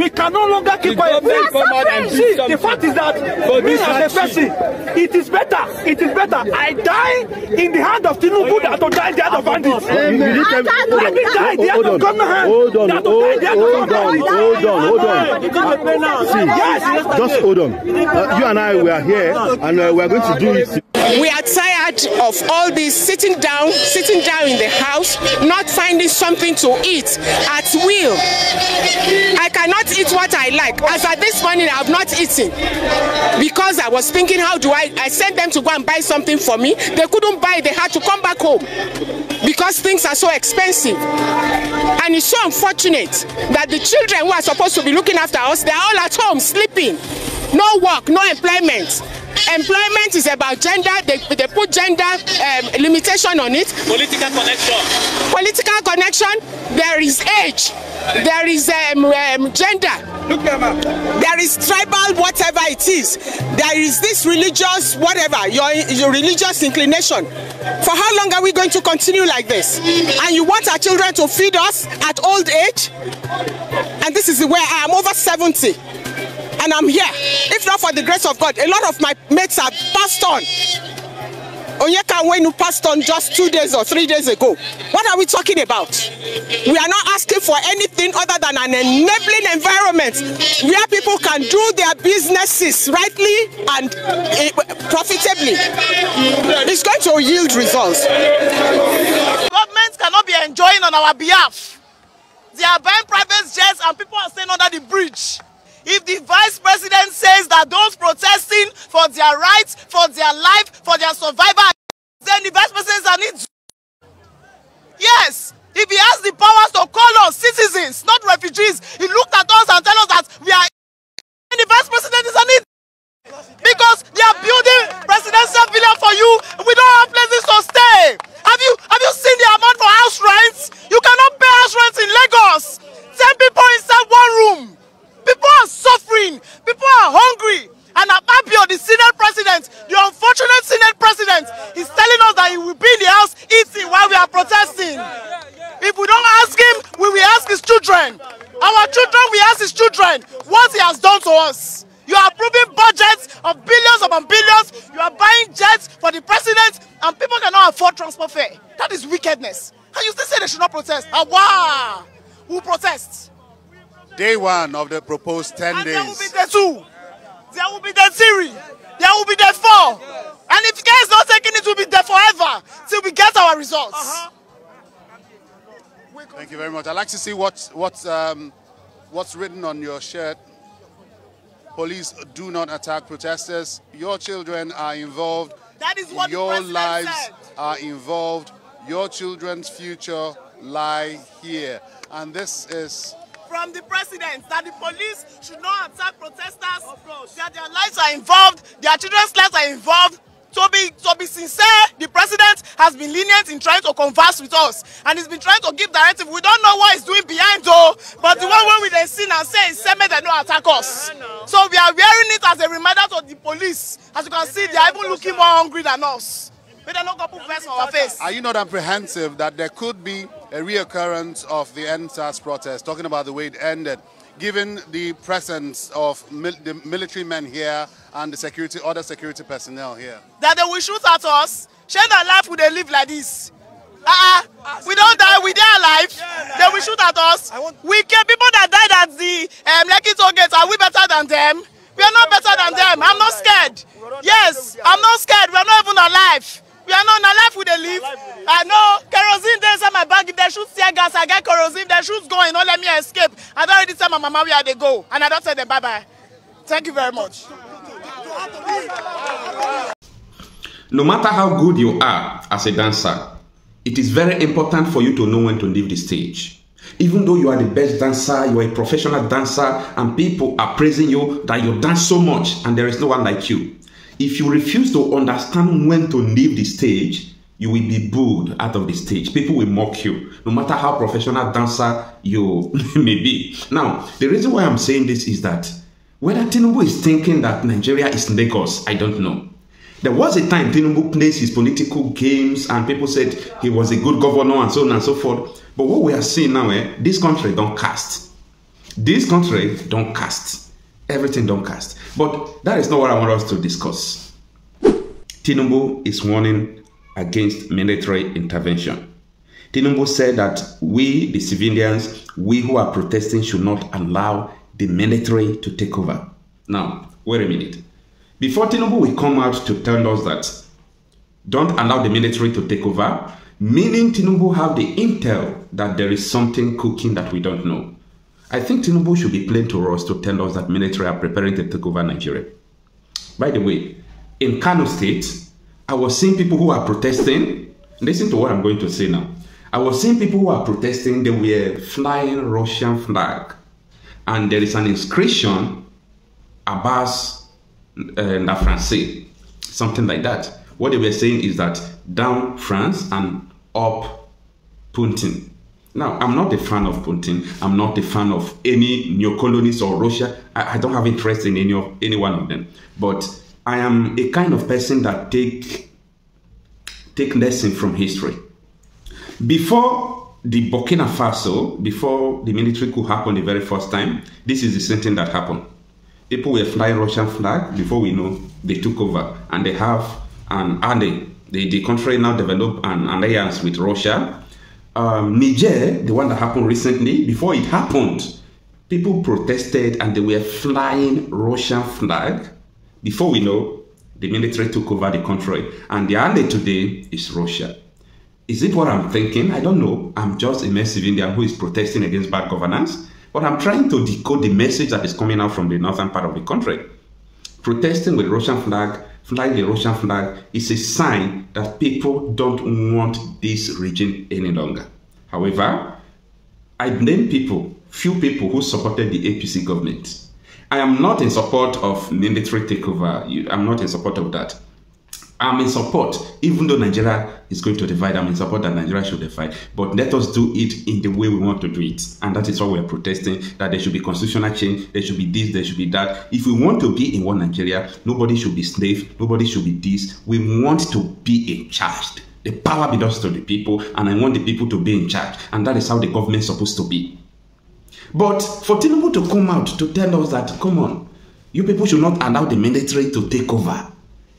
We can no longer keep quiet. See, the fact is that me as a person, it is better. I die in the hand of Tinubu than to die in the hand of bandits. Let me die in the hand of government hand. Hold on. See, yes, just hold on. You and I, we are here, and we are going to do it. We are tired of all this sitting down in the house, not finding something to eat at will. I cannot eat what I like. As at this morning, I have not eaten because I was thinking, how do I sent them to go and buy something for me. They couldn't buy. They had to come back home because things are so expensive. And it's so unfortunate that the children who are supposed to be looking after us, they are all at home sleeping. No work, no employment. Employment is about gender. They put gender limitation on it. Political connection. There is age. There is gender. There is tribal, whatever it is. There is this religious, whatever, your religious inclination. For how long are we going to continue like this? And you want our children to feed us at old age? And this is where I am over 70. And I'm here. If not for the grace of God, a lot of my mates have passed on. Onyeka Nwenu passed on just 2 days or 3 days ago. What are we talking about? We are not asking for anything other than an enabling environment where people can do their businesses rightly and profitably. It's going to yield results. Government cannot be enjoying on our behalf. They are buying private jets and people are staying under the bridge. If the vice president says that those protesting for their rights, for their life, for their survival, then the vice president is an idiot. Yes, if he has the powers to call us citizens, not refugees, he looked at us and told us that we are. And the vice president is an idiot. Because they are building residential villa for you. We don't have places to stay. Have you seen the amount for house rents? You cannot pay house rents in Lagos. 10 people inside one room. People are suffering. People are hungry. And Ababio, the Senate president, the unfortunate Senate president, is telling us that he will be in the house eating while we are protesting. If we don't ask him, we will ask his children. Our children will ask his children what he has done to us. You are approving budgets of billions upon billions. You are buying jets for the president, and people cannot afford transport fare. That is wickedness. And you still say they should not protest. Wow! Who protests? Day one of the proposed 10 days. There will be day 2. There will be day 3. There will be day 4. And if care is not taken, it will be there forever till we get our results. Thank you very much. I'd like to see what's written on your shirt. Police do not attack protesters. Your children are involved. That is what your the lives said. are involved. Your children's future lie here. And this is from the president that the police should not attack protesters, that their lives are involved, their children's lives are involved. To be sincere, the president has been lenient in trying to converse with us, and he's been trying to give directive. We don't know what he's doing behind though, but the one when we then see and say, "Same they don't attack us." So we are wearing it as a reminder to the police. As you can see, they are even looking more hungry than us. But they're not going to put vest on our face. Are you not apprehensive that there could be a reoccurrence of the EndSARS protest, talking about the way it ended, given the presence of the military men here and the other security personnel here? That they will shoot at us? Share their life, would they live like this? We don't die, we die alive. They will shoot at us. We kill people that died at the Lekki toll gate. Are we better than them? We are not better than them. I'm not scared. Yes, I'm not scared. We are not even alive. We are not alive, we they live. I know kerosene there inside my bag. If they shoot tear gas, I get kerosene. If they shoot going, don't let me escape. I don't already tell my mama where they go, and I don't tell them bye bye. Thank you very much. No matter how good you are as a dancer, it is very important for you to know when to leave the stage. Even though you are the best dancer, you are a professional dancer, and people are praising you that you dance so much and there is no one like you. If you refuse to understand when to leave the stage, you will be booed out of the stage. People will mock you, no matter how professional dancer you may be. Now, the reason why I'm saying this is that whether Tinubu is thinking that Nigeria is Lagos, I don't know. There was a time Tinubu plays his political games and people said he was a good governor and so on and so forth. But what we are seeing now, this country don't cast. This country don't cast. Everything don't cast. But that is not what I want us to discuss. Tinubu is warning against military intervention. Tinubu said that we, the civilians, we who are protesting should not allow the military to take over. Now, wait a minute. Before Tinubu will come out to tell us that don't allow the military to take over, meaning Tinubu have the intel that there is something cooking that we don't know. I think Tinubu should be plain to us to tell us that military are preparing to take over Nigeria. By the way, in Kanu State, I was seeing people who are protesting. Listen to what I'm going to say now. I was seeing people who are protesting. They were flying Russian flag. And there is an inscription, Abbas la Français, something like that. What they were saying is that down France and up Putin. Now, I'm not a fan of Putin. I'm not a fan of any neo-colonies or Russia. I don't have interest in any one of them. But I am a kind of person that take lesson from history. Before the Burkina Faso, before the military coup happened the very first time, this is the same thing that happened. People were flying Russian flag. Before we know, they took over, and they have the country now developed an alliance with Russia. Niger, the one that happened recently, before it happened, people protested and they were flying Russian flag. Before we know, the military took over the country, and the ally today is Russia. Is it what I'm thinking? I don't know. I'm just a mere civilian who is protesting against bad governance, but I'm trying to decode the message that is coming out from the northern part of the country. Protesting with Russian flag, flying the Russian flag is a sign that people don't want this region any longer. However, I blame people, few people who supported the APC government. I am not in support of military takeover. I'm not in support of that. I'm in support, even though Nigeria is going to divide, I'm in support that Nigeria should divide. But let us do it in the way we want to do it. And that is why we're protesting, that there should be constitutional change, there should be this, there should be that. If we want to be in one Nigeria, nobody should be slave, nobody should be this. We want to be in charge. The power belongs to the people, and I want the people to be in charge. And that is how the government is supposed to be. But for Tinubu to come out to tell us that, come on, you people should not allow the military to take over,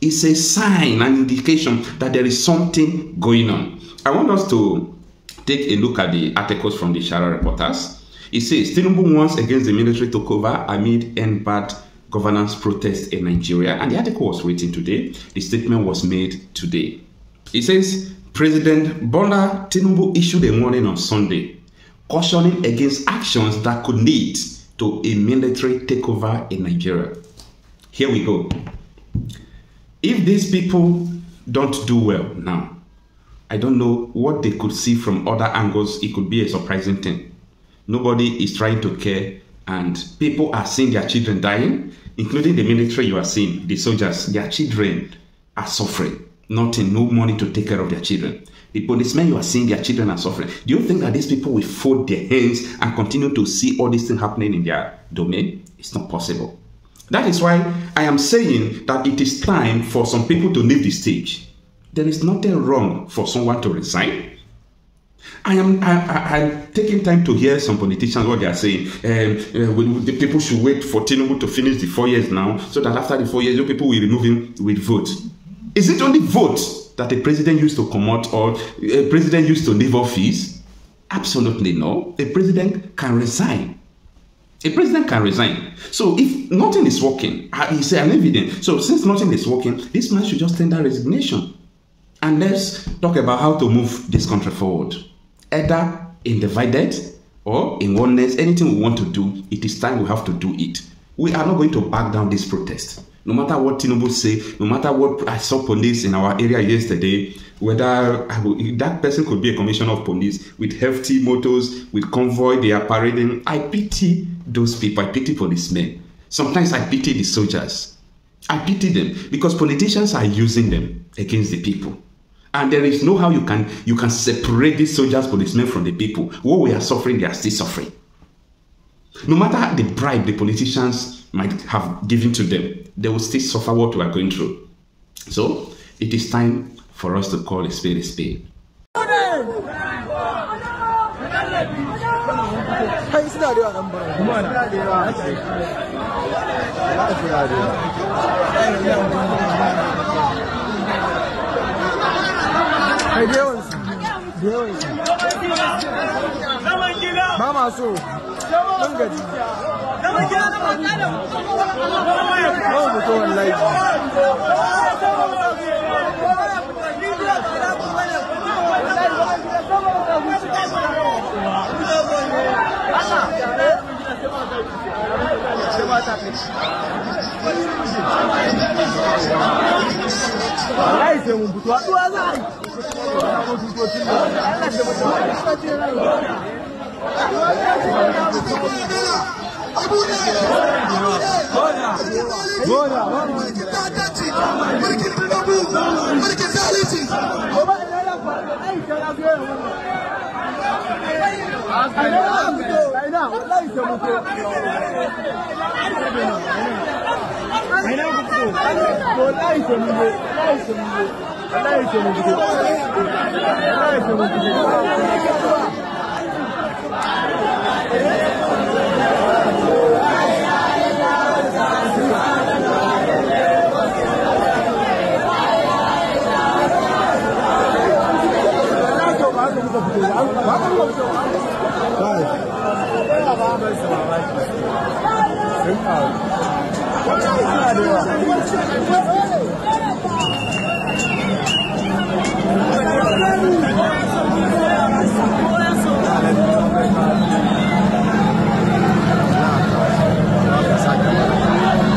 it's a sign, an indication that there is something going on. I want us to take a look at the articles from the Shara reporters. It says, Tinubu warns against the military takeover amid EndBadGovernance protests in Nigeria. And the article was written today. The statement was made today. It says, President Bola Tinubu issued a warning on Sunday, cautioning against actions that could lead to a military takeover in Nigeria. Here we go. If these people don't do well now, I don't know what they could see from other angles. It could be a surprising thing. Nobody is trying to care, and people are seeing their children dying, including the military. You are seeing the soldiers, their children are suffering. Nothing, no money to take care of their children. The policemen, you are seeing their children are suffering. Do you think that these people will fold their hands and continue to see all these things happening in their domain? It's not possible. That is why I am saying that it is time for some people to leave the stage. There is nothing wrong for someone to resign. I'm taking time to hear some politicians what they are saying. The people should wait for Tinubu to finish the 4 years now, so that after the 4 years, the people will remove him with vote. Is it only vote that a president used to come out, or a president used to leave office? Absolutely no. A president can resign. A president can resign. So if nothing is working, it's an evidence. So since nothing is working, this man should just tender resignation. And let's talk about how to move this country forward. Either in divided or in oneness, anything we want to do, it is time we have to do it. We are not going to back down this protest. No matter what Tinubu say, no matter what I saw police in our area yesterday, whether that person could be a commissioner of police with hefty motors, with convoy, they are parading. I pity those people. I pity policemen. Sometimes I pity the soldiers. I pity them because politicians are using them against the people. And there is no how you can separate these soldiers, policemen from the people. What we are suffering, they are still suffering. No matter the bribe the politicians might have given to them, they will still suffer what we are going through. So it is time for us to call a spade a spade. How you see that? Mama so mun gaji mutu wallahi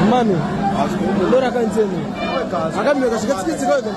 Mami, allora canzone. Ma cambio che si cosa